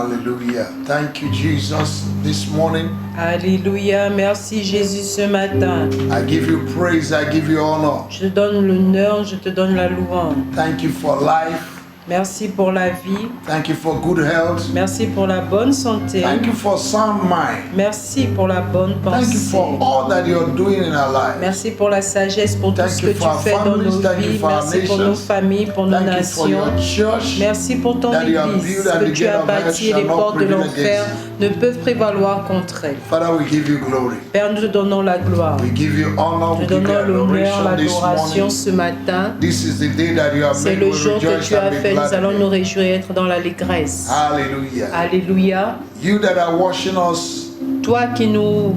Hallelujah. Thank you, Jesus, this morning. Alléluia. Merci Jésus ce matin. I give you praise, I give you honor. Je te donne l'honneur, je te donne la louange. Thank you for life. Merci pour la vie. Thank you for good health. Merci pour la bonne santé. Thank you for sound mind. Merci pour la bonne Thank you pensée. for all that you're doing in our lives. Merci pour la sagesse, pour tout Thank ce que you tu for our fais dans families, nos thank you vies. for our Merci pour nos nations. familles, pour nos Thank you for your nations. church. Merci pour ton that you have église built and que the tu gate as of hell bâti. shall Les not portes de prevail l'enfer against ne peuvent prévaloir contre elle. Father, we give you glory. Père, nous te donnons la gloire. We give you honor. Nous We te give you donnons l'honneur, adoration this l'adoration morning. ce matin. This is the day that you have C'est made. le We jour que rejoice tu as and be fait. Nous glad allons in nous it. réjouir et être dans l'allégresse. Hallelujah. Alléluia. You that are watching us Toi qui nous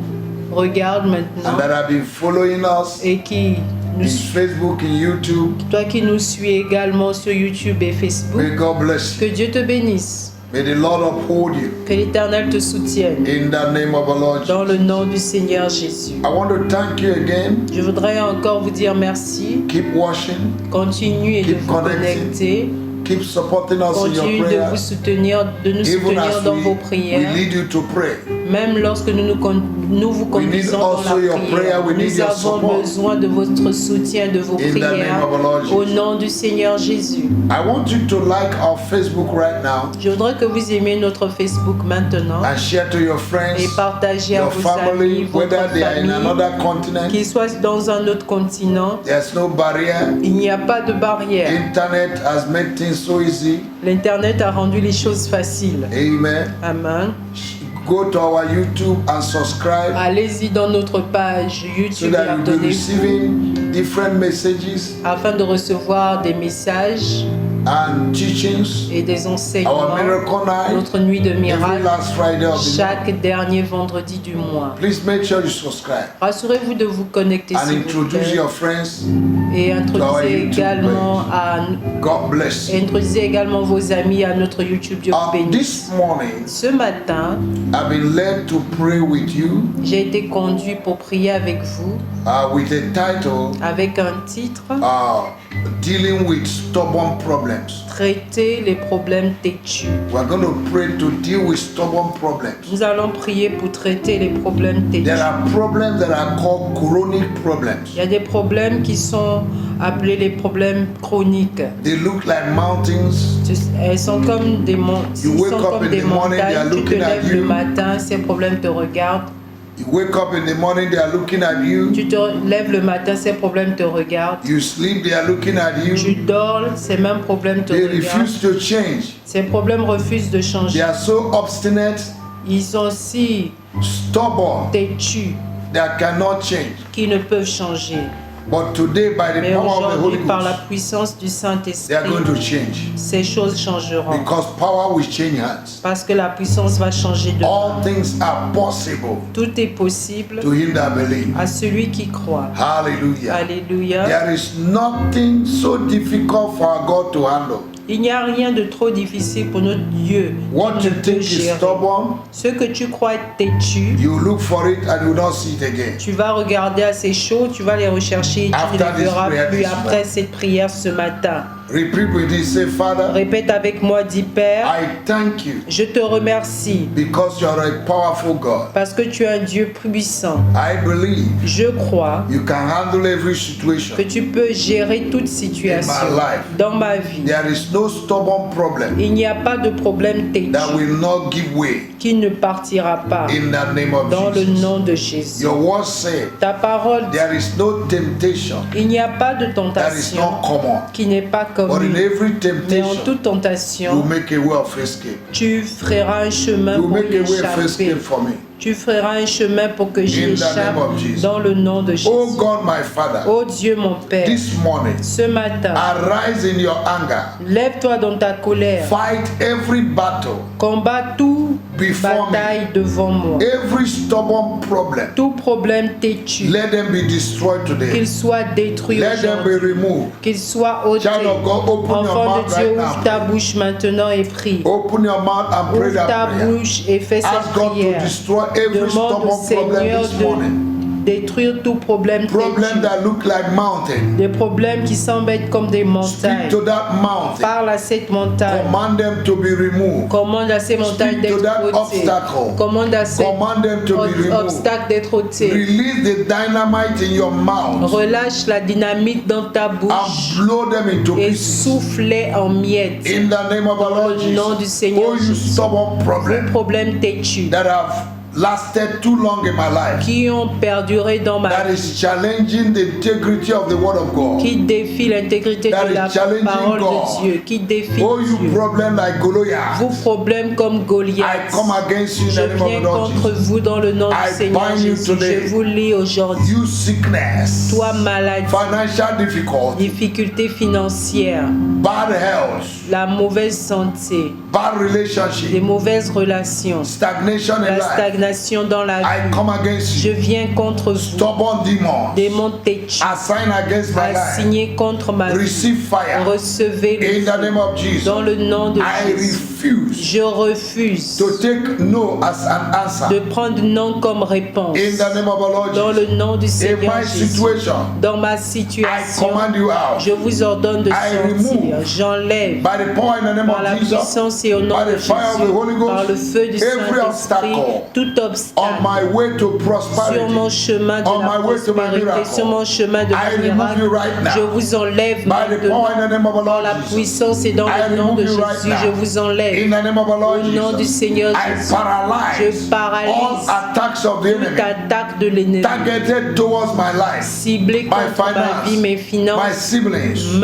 regardes and maintenant that have been following us et qui in nous, Facebook and YouTube, toi qui nous suis également sur YouTube et Facebook, may God bless you. que Dieu te bénisse, May the Lord uphold you que l'Éternel te soutienne. in the name of the Lord Dans Jesus. le nom du Seigneur Jésus. I want to thank you again. Je voudrais encore vous dire merci. Keep watching. Continuez de Keep vous connecting. connecter. Keep supporting us in your Continuez de vous prayers. soutenir, de nous Even soutenir as dans vos we prières. lead you to pray. Même lorsque nous vous We need conduisons dans also la your prière, prayer, we need nous your avons support. besoin de votre soutien, de vos In the name prières, of the Lord au Jesus. nom du Seigneur Jésus. I want you to like our Facebook right now Je voudrais que vous aimiez notre Facebook maintenant and share to your friends, et partagez à your vos amis, family, votre whether they are in famille, another continent. qu'ils soient dans un autre continent. There's no barrier. Il n'y a pas de barrière. Internet has made things so easy. L'Internet a rendu les choses faciles. Amen. Amen. Go to our YouTube and subscribe Allez-y dans notre page so YouTube et that you'll be abonnez-vous receiving different messages afin de recevoir des messages and teachings. et des Our enseignements. miracle night Notre nuit de every miracle, last Friday of the month. chaque dernier vendredi du mois. Please make sure you subscribe Rassurez-vous de vous connecter and s'il vous introduce plaît your friends. et our introduisez YouTube également, God bless you. introduisez également vos amis à notre YouTube. Dieu vous bénisse. This morning, Ce matin, I've been led to pray with you j'ai été conduit pour prier avec vous with a title avec un titre Dealing with Stubborn Problems. Traiter les problèmes têtus. We're going to pray to deal with stubborn problems. Nous allons prier pour traiter les problèmes têtus. There are problems that are called chronic problems. Il y a des problèmes qui sont appelés les problèmes chroniques. They look like mountains. Elles sont comme des, You wake up in the morning, they are montagnes. Tu te looking at lèves le you. matin, ces problèmes te regardent. You wake up in the morning, they are looking at you. Tu te lèves le matin, ces problèmes te regardent. You sleep, they are looking at Tu you. dors, ces mêmes problèmes te They regardent. refuse to change. Ces problèmes refusent de They changer. are so obstinate, Ils sont si stubborn, têtus that cannot change. qu'ils ne peuvent changer. But today, by the Mais power of the aujourd'hui, Holy par la Ghost, puissance du they are going Saint-Esprit, to change. ces choses changeront. Because power will change hands. Parce que la puissance va changer de All main. things are possible Tout est possible to him that believe. à celui qui croit. Hallelujah. Alléluia. There is nothing so difficult for our God to handle. Il n'y a rien de trop difficile pour notre Dieu What qui you ne peut think is gérer. stubborn, Ce que tu crois être têtu, you look for it and you don't see it again. tu vas regarder à ces choses, tu vas les rechercher et tu After ne les this verras prayer plus this après morning. cette prière ce matin. Repeat with this. Say, Father, Répète avec moi, dis Père, I thank you je te remercie because you are a powerful God. parce que tu es un Dieu puissant. I believe Je crois you can handle every situation que tu peux gérer toute in situation my life. dans ma vie. There is no stubborn problem Il n'y a pas de problème têtu that will not give way qui ne partira pas in the name of dans le Jesus. nom de Jésus. Your word said Ta parole dit, there is no temptation il n'y a pas de that is tentation not common, qui n'est pas but in commune. every Mais en temptation toute you tentation, make a way of escape. tu feras un chemin You pour make y a way of échapper. escape for me. Tu feras un chemin pour que j'y In the échappe name of Jesus. dans le nom de Jésus. Oh God, my Father, Oh Dieu mon Père, this morning, ce matin, arise in your anger. lève-toi dans ta colère. Fight every battle, Combat tout Before me. bataille devant moi. every stubborn problem. Tout problème têtu, Let them be destroyed today. qu'il soit détruit Let them be aujourd'hui, removed. qu'il soit ôté. Child of God, open your Enfant mouth de Dieu, right ouvre ta now. bouche maintenant et prie. Open your mouth and pray Ouvre that ta prayer. bouche et fais cette Ask God to prière. destroy every Demande au stubborn problem Seigneur this morning. Détruire tout problème Problem têtu. that look like mountain. Des problèmes qui semblent être comme des Speak montagnes. to that mountain. Parle à cette montagne. Command them to be removed. Commande à ces montagnes Speak to d'être that ôtées. obstacle. Commande à ces Command them to be removed. obstacles d'être ôtés. Release the dynamite in your mouth Relâche la dynamite dans ta bouche and blow them into et pieces. souffle-les en miettes. In the name of our Lord Au nom du Jesus. Seigneur Oh, you Jésus. stubborn Vos problem problèmes têtus that have lasted too long in my life. qui ont perduré dans ma That vie, is challenging the integrity of the word of God. qui défient l'intégrité That de la is challenging parole God. de Dieu, qui défient Oh, you Dieu. problem like Goliath. Vos problèmes comme I Goliath, come against you in je the name of viens the Lord contre Jesus. vous dans le nom I du Seigneur bind you Jésus. today. Je vous lis aujourd'hui. You sickness, Toi, maladie, financial difficulty, difficultés financières, bad health, la mauvaise santé, bad les relationship, mauvaises relations, stagnation in la life. stagnation dans la I vie. come against Je you. viens contre vous. Stubborn demons, Démons têtus, assign against my life. assignés contre ma vie. Receive fire Recevez in le the name feu. of Jesus. Dans le nom de I Jésus. refuse Je refuse to take no as an answer de prendre non comme réponse. in the name of our Lord Dans Jesus. le nom du In Seigneur my Jésus. situation, Dans ma I situation, command you out je vous ordonne de I sortir. remove J'enlève by the power in the name par la of Jesus, puissance et au nom by de the fire of the Holy Jésus, par le Ghost, feu du every Saint-Esprit, obstacle tout on obstacle my way to sur mon prosperity, chemin de on la my way to my prospérité, miracle. sur mon chemin de I mon remove miracle, you right now. je vous enlève by the power maintenant. in the name of our Dans Lord la Jesus. puissance et dans I le nom remove de you right Jésus, now. je vous enlève. In the name of our Lord Au nom du Jesus, Seigneur I Jésus, paralyze je paralyse all attacks of the toute enemy attaque de l'ennemi targeted towards my life, ciblée my contre ma vie, mes finance, my finances, siblings.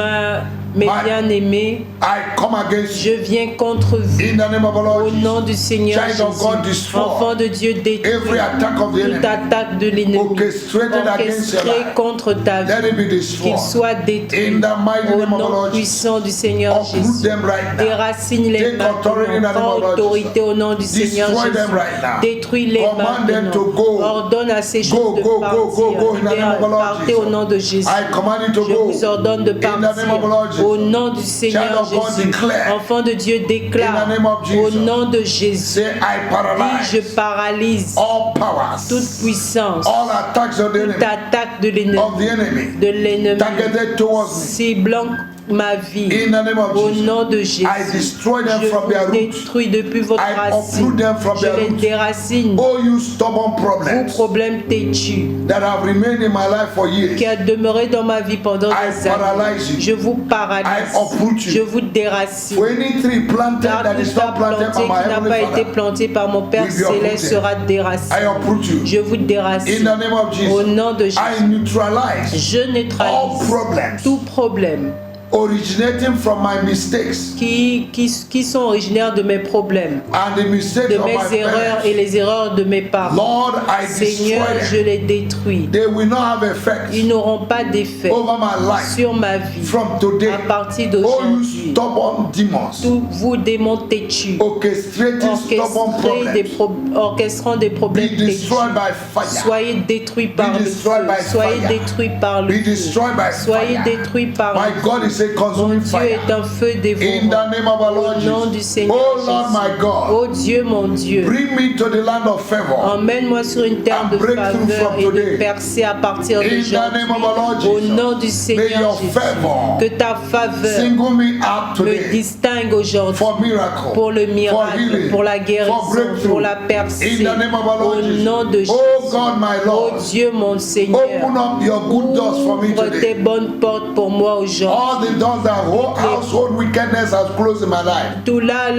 mes my- bien-aimés. I come against you Je viens contre vous. in the name of our Lord Au nom du Jesus. Seigneur Child of God, Jésus, destroy enfant de Dieu, détruis every attack of the toute enemy. attaque de l'ennemi Orchestrated against your orchestrée life. contre ta Let vie, it be qu'il destroyed. soit détruit. In the mighty Au name of our nom Lord Jesus. puissant du Seigneur Uproot Jésus, them right now. déracine-les Take authority in the maintenant. name Prends of Lord autorité Jesus. au nom du Seigneur Destroy Jésus. them right now. Détruis-les Command them to maintenant. go. Ordonne à ces Go, choses de go, partir. go, go, in the name of the Lord Partez au Jesus. nom de Jésus. I command you to Je go. vous ordonne de In the name of the partir Lord Jesus. au nom du Seigneur Child of God, Jésus. declare. Enfant de Dieu, In déclare the name of au Jesus. nom de Jésus. Say, I Dis, je paralyze paralyse all powers, toute puissance, all attacks of the toute enemy, attaque de l'ennemi, de de l'ennemi, targeted towards me. ciblant ma vie. In the name of Au Jesus. nom de Jésus, I destroy them je from their vous roots. détruis depuis votre I racine. uproot them from Je their les roots. déracine. Oh, you stubborn Vos problems problèmes têtus that have remained in my life for qui years. a demeuré dans ma vie pendant I des années, paralyze you. je vous paralyse. I uproot you. Je vous déracine. For any tree planted Car that tout is not arbre planted planté by qui my n'a pas heavenly été Father, planté par mon Père will be céleste uprooted. sera déraciné. I uproot you. Je vous In déracine. the name of Au Jesus, nom de Jésus, I neutralize je all neutralise problems tout problème originating from my mistakes qui sont originaires de mes problèmes, and the mistakes de of my mes erreurs et parents. les erreurs de mes parents. Lord, I Seigneur, je destroy them. les détruis. They will not have effect Ils n'auront pas d'effet over my life sur ma vie from today. à partir Oh, you d'aujourd'hui. stubborn demons, Tous vous démons têtus, orchestrating stubborn problems, orchestrant des be problèmes têtus, destroyed by fire. soyez détruits par le feu, destroyed by soyez fire. détruits par le Be feu, destroyed by soyez fire. détruits par My le feu. God is a Mon consuming Dieu fire. est un feu In dévorant. the name of our Lord Au nom du Jesus. Seigneur Oh Lord Jésus. my God, Oh Dieu, mon Dieu, bring me to the land of favor. emmène-moi sur une terre And de breakthrough faveur from et today. de percée à partir In the d'aujourd'hui. name of our Lord Au Jesus. nom du May Seigneur your Jésus, favor que ta faveur single me out me today distingue aujourd'hui for miracle, pour le for miracle, healing, pour la for guérison, breakthrough. pour la percée. In the name of our Au Lord Jesus. nom de Jésus. Oh God, my Oh Lord, Dieu, mon Seigneur, open up your good doors for me ouvre tes today. bonnes portes pour moi aujourd'hui. All the doors that whole household wickedness has closed in my life, Tout là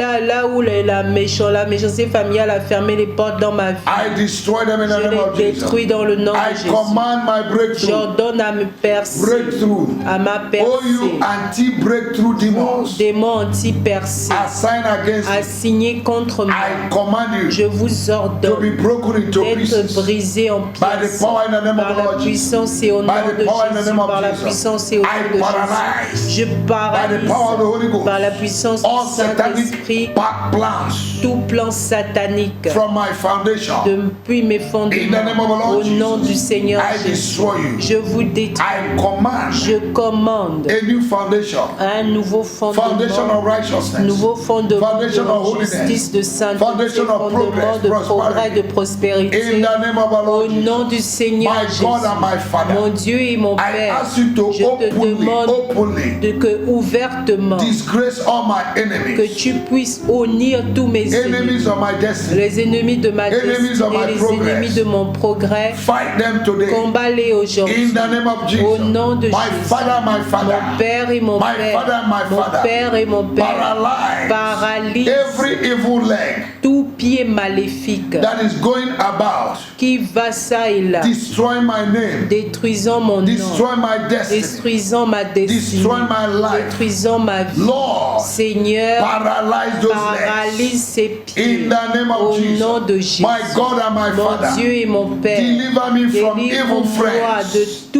où la méchanceté familiale a fermé les portes dans ma vie, I destroy them in the je name of les Jesus. détruis dans le nom de I Jésus. command my breakthrough. J'ordonne à me percer, Breakthrough. à ma Oh, you percée. anti-breakthrough demons, Démons anti-percés, assigned against me, assignés contre moi, I command je you vous to be ordonne broken into d'être pieces brisés en by the pièces power in the name of par the la Lord Jesus. puissance et au nom By the de power in the Jésus, name of par la Jesus. puissance et au nom I de Jésus. paralyze Je by the paralyse power of the Holy Ghost par la puissance all du Saint-Esprit satanic plans tout plan satanique from my foundation. depuis mes In the fondements. name of the Lord Au nom du Jesus, Seigneur I Jésus, destroy you. je vous détruis. I command Je commande a new foundation. un nouveau Foundation fondement, of righteousness. nouveau fondement Foundation of de justice, holiness. de sainteté, Foundation of fondement progress, de progrès, de prosperity. prospérité. In the name of the Au Lord nom du Jesus, Seigneur my Jésus, God and my Father, mon Dieu et mon I Père, ask you to je te demande openly que ouvertement disgrace all my que enemies, tu puisses unir tous mes ennemis, enemies of my destiny. les ennemis de ma Enemies of destinée, my les progress. ennemis de mon progrès. Fight them today. Combat-les In aujourd'hui. the name of Jesus, Au nom de my Jésus. Father, my Father, Mon Père et mon my Père, Father, my mon Father, Père et mon Père, paralyze paralyse every evil leg tout pied maléfique that is going about qui va ça et là, destroying my name, détruisant mon nom, destroy my destiny, détruisant ma destinée, destroy my life. détruisant ma vie. Lord, Seigneur, paralyze those legs. paralyse ses pieds In the name au of nom de Jesus, Jésus. my God and my Mon Father, Dieu et mon Père, deliver me from evil délivre-moi friends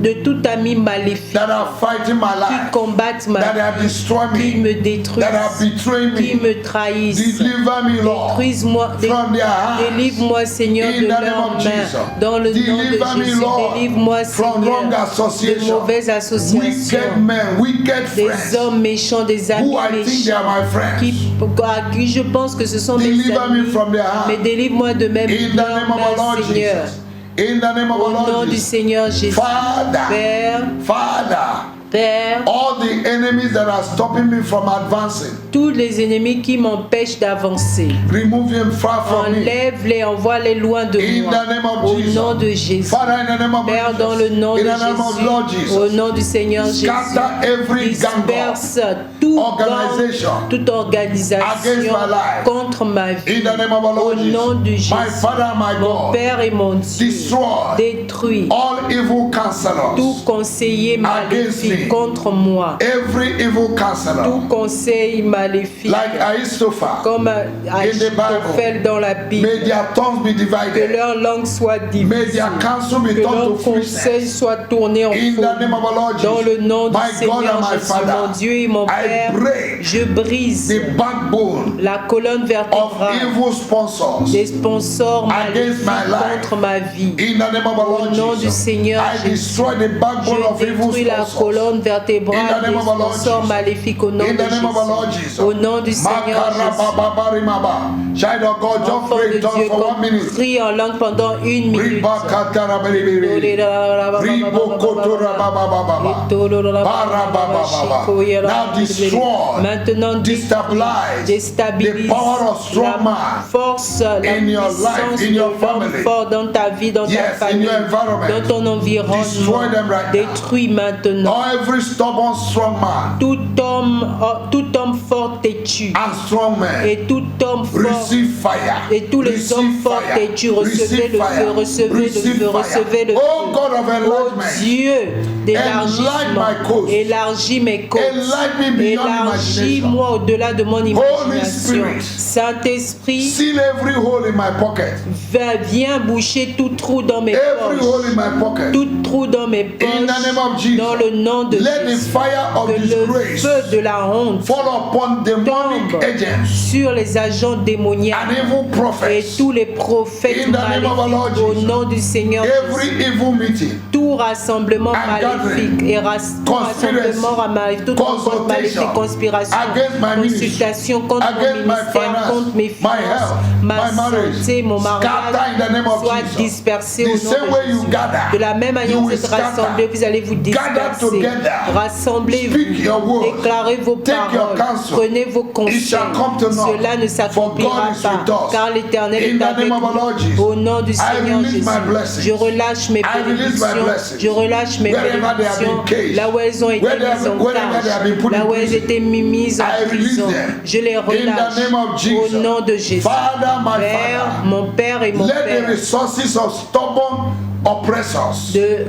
de tout ami maléfique that are fighting my qui life, combattent ma that vie, have destroyed qui me, me détruisent, that have betrayed qui me. me trahissent. Deliver me, Lord, Détruise-moi, from their hands. délivre-moi, Seigneur, In de the name leurs of mains. Jesus. Dans le nom Deliver de me, Jésus, Lord, délivre-moi, from Seigneur, wrong de association, mauvaises associations, wicked men, wicked des friends, hommes méchants, des amis who I think they are méchants, my friends. à qui je pense que ce sont mes Deliver me amis, from their hands. mais délivre-moi de même In the name of the Lord Seigneur. Jesus. In the name of Au the nom Lord du Jesus. Seigneur Jésus. Father, Father, Père, all the enemies that are stopping me from advancing, tous les ennemis qui m'empêchent d'avancer, remove them far from me. enlève-les, envoie-les loin de In moi. the name of Au Jesus. nom de Jésus. Father, in the name of Père, dans le Jesus. nom In de the name of Lord Jésus, au Jesus. nom du Seigneur Jésus, Scatter every gang disperse toute organization toute organisation against my life. contre ma vie. In the name of the Au Lord nom de Jesus. Jésus, My Father, my mon God, Père et mon Dieu, destroy détruis all evil counselors tout conseiller against me. maléfique contre moi, Every evil tout counselor, conseil maléfique, like Ahithophel, comme Bible. Ahithophel dans la Bible. may their tongues be Que divided. leur langue soit May divisée. their counsel be Que turned leur to conseil foolishness. soit tourné en In faux. the name of the Lord Dans le Jesus, nom du my God Seigneur and my Jésus, Father, mon Dieu et mon I Père, break je brise the backbone la colonne of vertébrale evil sponsors. des sponsors against maléfiques my life. contre ma vie. In the name of the Lord Au nom du Jesus, Seigneur I Jésus, destroy the backbone of je evil détruis la sponsors. colonne In the vertébrale name des of the Lord sponsors Jesus. maléfiques au nom In de the name of the Lord Jésus. Jesus. Au nom du Seigneur Jésus. Makarabababarimaba. Child of God, just Enfant pray de just Dieu, for 1 minute. prie en langue pendant 1 minute. Ribakatarabiribiri. Ribokotorababababa. Barabababa. Now destroy, Maintenant destabilize déstabilise the power of strong la man force, la in your life, puissance in de your l'homme family. fort dans ta vie, dans ta Yes, in famille, your environment. dans ton environnement. Destroy them right now. Détruis maintenant Now every stubborn strong man tout homme fort têtu and strong man, et tout homme fort receive fire. et tous les hommes Receive forts fire. têtus, recevez Receive le fire. feu, recevez le Receive feu, fire. recevez le Oh feu. God of Oh enlargement, Dieu d'élargissement, enlarge my coast. élargis mes côtes, Enlarge me beyond élargis-moi au-delà de mon Holy imagination. Spirit, Saint-Esprit, seal every hole in my pocket. viens boucher tout trou dans mes Every poches, hole in my pocket. tout trou dans mes In the name poches, of Jesus, dans le nom de let the Jésus. fire of Que le disgrace feu de la honte fall upon demonic tombe agents sur les agents démoniaques and evil et prophets. tous les prophètes In the name of the Lord maléfiques au Jesus. nom du Seigneur Every Jésus. evil meeting, Tout rassemblement And maléfique gathering, et tout conspiracy, rassemblement maléfique, toute rencontre consultation, maléfique, conspiration, against my ministry, consultation contre against mon my ministère, finance, contre mes my finances, health, ma my marriage, santé, mon scatter in the name mariage, of soit Jesus. dispersé The au nom same way de you Jésus. gather, De la même manière you que vous will êtes scatter. rassemblés, vous allez vous Gather disperser. together. Rassemblez-vous, Speak your word. déclarez vos Take your paroles, counsel. prenez vos It conseils. shall come to naught. Cela ne For s'accomplira God is pas, with us. car l'Éternel In est the avec name of the Lord nous. Jesus, Au nom du I Seigneur release Jésus, my blessings. je relâche mes I release my bénédictions, blessings. je relâche mes Wherever they have bénédictions, been caged, là où elles ont été wherever mises en they have been cage, put là in où elles prison, étaient mises I en release prison, them. je les In relâche the name of Jesus. au nom de Jésus. Father, my Père, Father, mon Père et mon let the Père, resources of stubborn oppressors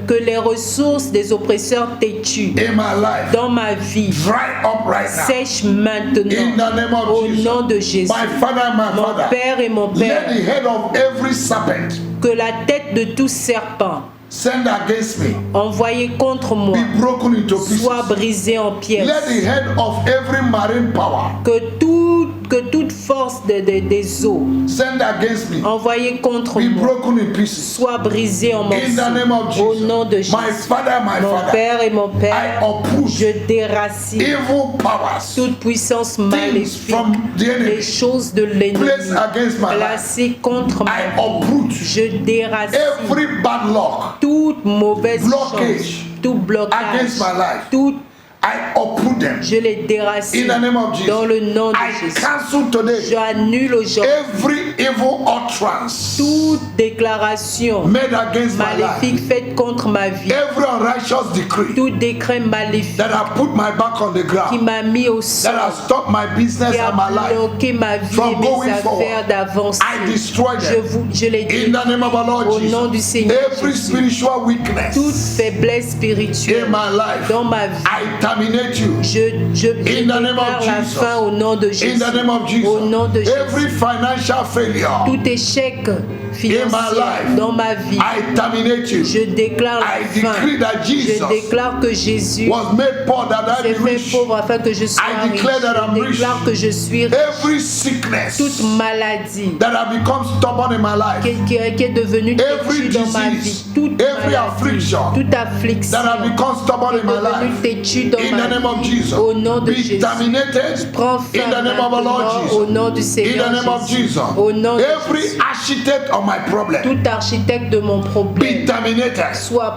que les ressources des oppresseurs têtus in my life dans ma vie dry up right now. sèchent In maintenant the name of au Jesus. nom de Jésus. My Father, my Mon Father, Père et mon let Père, the head of every serpent que la tête de tout serpent sent against me envoyé contre moi be broken into pieces. soit brisée en pièces. Let the head of every marine power Que toute toute force des eaux sent against me envoyée contre be moi broken in pieces. soit brisée en In the name morceaux. of Au Jesus. nom de Jésus. My Father, Mon Père et mon I Père, uproot je déracine evil powers, toute puissance things maléfique, from the les enemy choses de l'ennemi placed against my life. placées contre I ma vie. uproot Je déracine every bad luck toute mauvaise blockage chance, tout blocage, against my life. tout, I uproot them je les déracine in the name of Jesus. dans le nom de I Jésus. cancel today J'annule aujourd'hui every evil utterance toute déclaration made against my maléfique life, faite contre ma vie, every unrighteous decree tout décret maléfique that I put my back on the qui ground, m'a mis au that sol, has stopped my business qui a and my life. bloqué ma vie from et mes going affaires forward. d'avancer. I destroy them Je les in dis the name of our Lord au nom du Jesus. Seigneur Every Jésus. spiritual weakness Toute faiblesse spirituelle in my life, dans ma vie, I terminate you. je In the name déclare of la Jesus. fin au nom de In Jésus. the name of Jesus. Au nom de Every Jésus. financial failure, Tout échec financier life, dans ma vie, I terminate you. je déclare I la fin. decree that Jesus Je déclare que Jésus was made poor that I s'est be fait rich. pauvre afin que je sois I riche. declare that I'm Je rich. déclare que je suis riche. Every sickness Toute maladie that have become stubborn in my life, qui est devenue Every têtue dans ma vie, disease, toute every maladie, affliction toute affliction that have become stubborn in my devenue life, têtue dans in ma the name of vie, Jesus, au nom de be Jésus. terminated Prends fin in the name of our Lord maintenant, au nom du Jesus. In Seigneur the name of Jésus. Jesus. Au nom de Every Jésus. architect of my problem, Tout architecte de mon be problème terminated.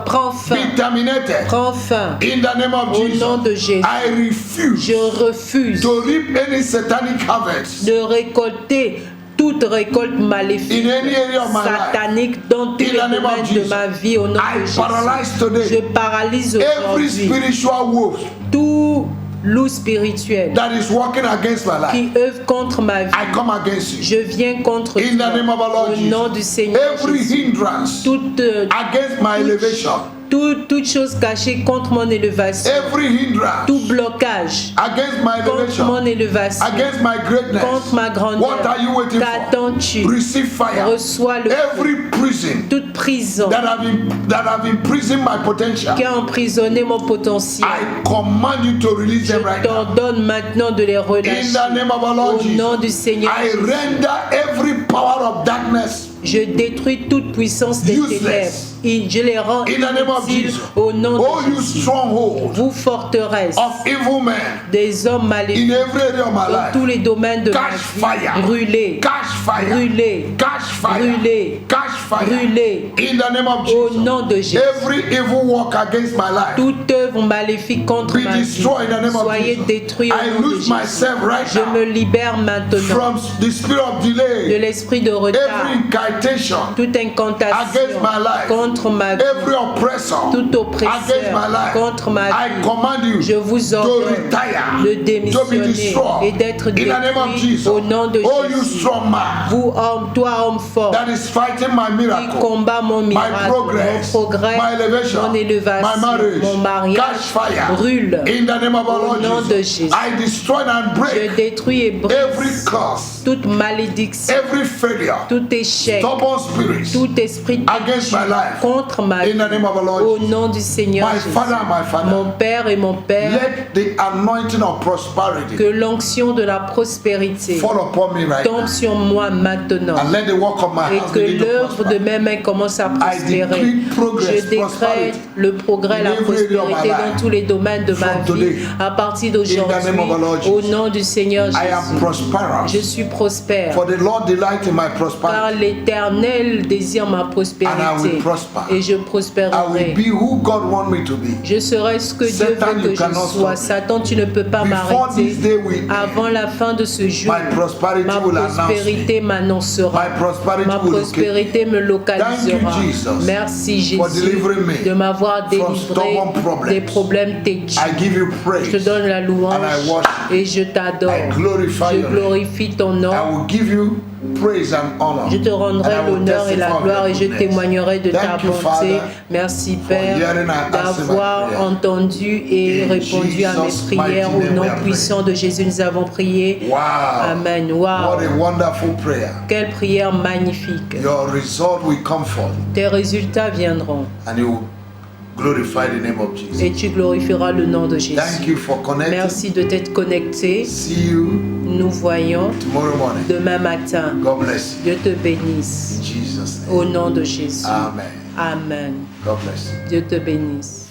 prends fin, Be terminated. prends fin. In the name of Au nom de Jesus. Jésus. I refuse Je refuse to reap any satanic harvest de récolter toute récolte maléfique, in any area of my life. satanique dans tous In les the name of domaines de Jesus. ma vie au nom I de paralyze Jésus. today Je paralyse every aujourd'hui spiritual wolf tout loup spirituel that is working against my life. qui œuvre contre ma vie. I come against you. Je viens contre In the toi name of our Lord au nom du Jesus. Seigneur Every Jésus. hindrance Toute, against my elevation. toute chose cachée contre mon élévation, Every hindrance tout blocage against my contre mon elevation. élévation, Against my greatness. contre ma grandeur. What are you waiting for? Qu'attends-tu? Receive fire. Reçois le feu. Every prison Toute prison that have imprisoned my potential, qui a emprisonné mon potentiel, I command you to release je them right now. t'ordonne maintenant de les In relâcher. the name of our Lord Au nom du Jesus, Seigneur I Jésus. render every power of darkness Je détruis toute puissance des Useless. ténèbres. Et je les rends in the name of inutiles Jesus. au nom Oh, de you Jésus. stronghold Vous forteresses of evil men des hommes in maléfiques every area of my dans tous life. les domaines de ma Catch vie. fire. Brûlez, Catch fire. brûlez, Catch fire. brûlez, Catch fire. brûlez. In the name of Au Jesus. nom de Jésus. Every evil work against my life Toute œuvre maléfique contre be ma vie, destroyed in the name of soyez Jesus. détruits au I nom de lose Jésus. myself right Je me now libère maintenant from the spirit of de delay, l'esprit de retard, every incantation toute incantation against my life, contre ma vie, every oppressor tout against oppresseur my life. contre ma I vie. command you Je vous to ordonne retire, de to be démissionner et destroyed. d'être In the name of détruit Jesus. au nom de Oh, you Jésus. strong man Vous, homme, toi, homme fort, that is fighting my qui miracle, combat mon my miracle, progress, mon progrès, my elevation, mon élévation, my marriage. mon mariage, Catch fire. brûle. In the name of our Au Lord nom de Jesus. Jésus. I destroy and Je break détruis et every brise curse, toute malédiction, every failure, tout échec, stubborn spirits tout esprit against my life. contre ma vie. In the name of our Lord Au Jesus. nom du Seigneur My Jésus. Father, my Father, Mon Père et mon Père, let the anointing of que prosperity l'onction de la prospérité fall upon me right tombe now. sur moi maintenant. And let the work of my Et hands que begin to l'œuvre de prosper. mes mains commence à prospérer. decree progress, Je décrète prosperity le progrès, in la every area of my prospérité life. dans tous les domaines de ma From vie. today, À partir in the name d'aujourd'hui, of our Lord au Jesus. nom du Seigneur I am Jésus, je prosperous. suis prospère. For the Lord delight in my Car prosperity. l'Éternel désire ma And I prospérité. will prosper. Et je I will prospérerai. be who God wants me to be. Je serai ce que Dieu Satan, veut que you je cannot sois. stop me. Satan, tu ne peux pas Before m'arrêter. this day we end, Avant la fin de ce jour, my prosperity ma will announce prospérité me. m'annoncera. My prosperity Ma will locate prospérité me localisera. Thank you, Jesus, Merci for Jésus delivering me de m'avoir from délivré stubborn problems. des problèmes têtus. I give you praise. Je te donne la louange And I worship et je t'adore. I glorify Je your glorifie ton nom. I will give you praise and honor. Je te rendrai And I will l'honneur et la testify of gloire your et je goodness. témoignerai de ta Thank you, bonté. Father, Merci for Père hearing and answering my d'avoir prayer. entendu et In répondu à mes Jesus' prières. mighty Au name nom we are puissant de Jésus, nous avons prié. Wow. Amen. What Wow. a wonderful prayer. Quelle prière magnifique. Your result will come forth Tes résultats viendront and you will glorify the name of Jesus. et tu glorifieras le nom de Jésus. Thank you for connecting. Merci de t'être connecté. See you Nous voyons tomorrow morning. demain matin. God bless you. Dieu te bénisse. In Jesus' name. Au nom de Jésus. Amen. Amen. God bless you. Dieu te bénisse.